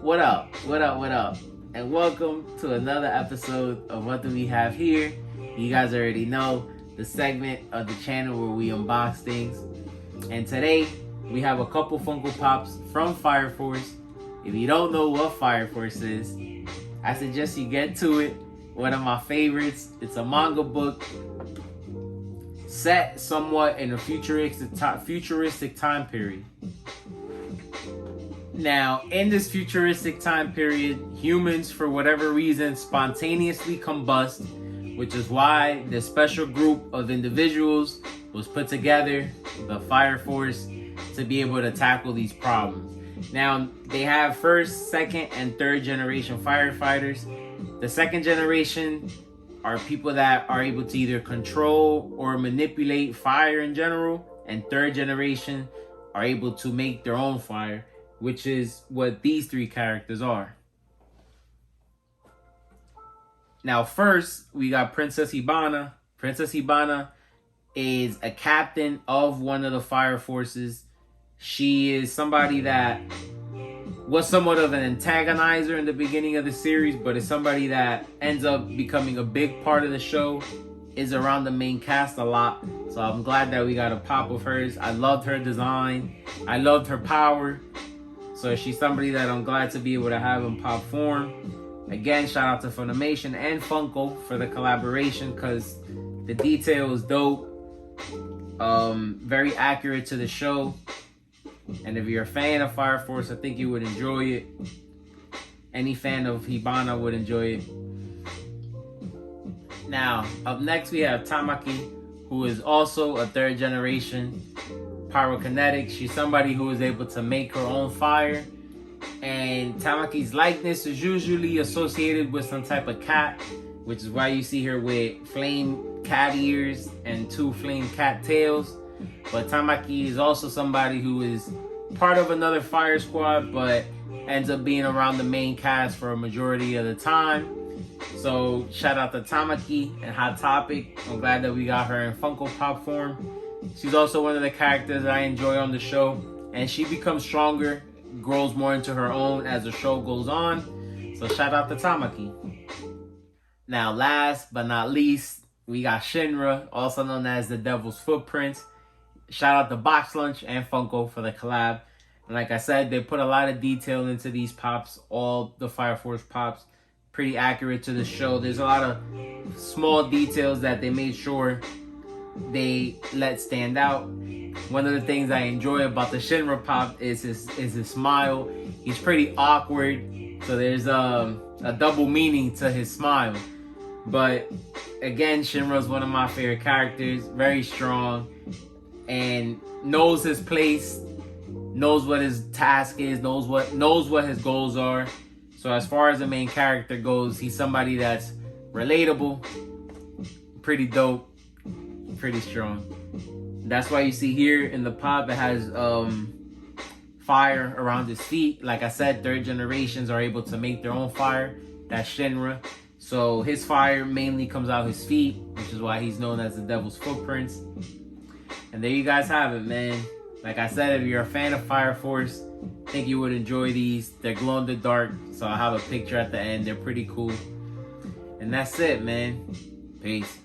What up? What up? What up? And welcome to another episode of What Do We Have Here? You guys already know the segment of the channel where we unbox things. And today we have a couple Funko Pops from FireForce. If you don't know what FireForce is, I suggest you get to it. One of my favorites. It's a manga book set somewhat in a futuristic time period. Now, in this futuristic time period, humans, for whatever reason, spontaneously combust, which is why this special group of individuals was put together, the FireForce, to be able to tackle these problems. Now, they have first, second, and third generation firefighters. The second generation are people that are able to either control or manipulate fire in general, and third generation are able to make their own fire, which is what these three characters are. Now, first, we got Princess Hibana. Princess Hibana is a captain of one of the fire forces. She is somebody that was somewhat of an antagonizer in the beginning of the series, but is somebody that ends up becoming a big part of the show, is around the main cast a lot. So I'm glad that we got a pop of hers. I loved her design. I loved her power. So she's somebody that I'm glad to be able to have in pop form. Again, shout out to Funimation and Funko for the collaboration, because the detail is dope. Very accurate to the show. And if you're a fan of FireForce, I think you would enjoy it. Any fan of Hibana would enjoy it. Now, up next we have Tamaki, who is also a third generation pyrokinetic. She's somebody who is able to make her own fire. And Tamaki's likeness is usually associated with some type of cat, which is why you see her with flame cat ears and two flame cat tails. But Tamaki is also somebody who is part of another fire squad, but ends up being around the main cast for a majority of the time. So shout out to Tamaki and Hot Topic. I'm glad that we got her in Funko Pop form. She's also one of the characters that I enjoy on the show, and she becomes stronger, grows more into her own as the show goes on. So shout out to Tamaki. Now, last but not least, we got Shinra, also known as the Devil's Footprints. Shout out to boxlunch and Funko for the collab. And like I said, they put a lot of detail into these pops, all the FireForce pops. Pretty accurate to the show. There's a lot of small details that they made sure they let stand out. One of the things I enjoy about the Shinra pop is his smile. He's pretty awkward, so there's a double meaning to his smile. But again, Shinra is one of my favorite characters. Very strong, and knows his place, knows what his task is, knows what his goals are. So as far as the main character goes, he's somebody that's relatable, pretty dope, pretty strong. That's why you see here in the pop it has fire around his feet. Like I said, third generations are able to make their own fire. That's Shinra. So his fire mainly comes out his feet, which is why he's known as the Devil's Footprints. And there you guys have it, man. Like I said, if you're a fan of FireForce, I think you would enjoy these. They're glow in the dark, so I'll have a picture at the end. They're pretty cool. And that's it, man. Peace.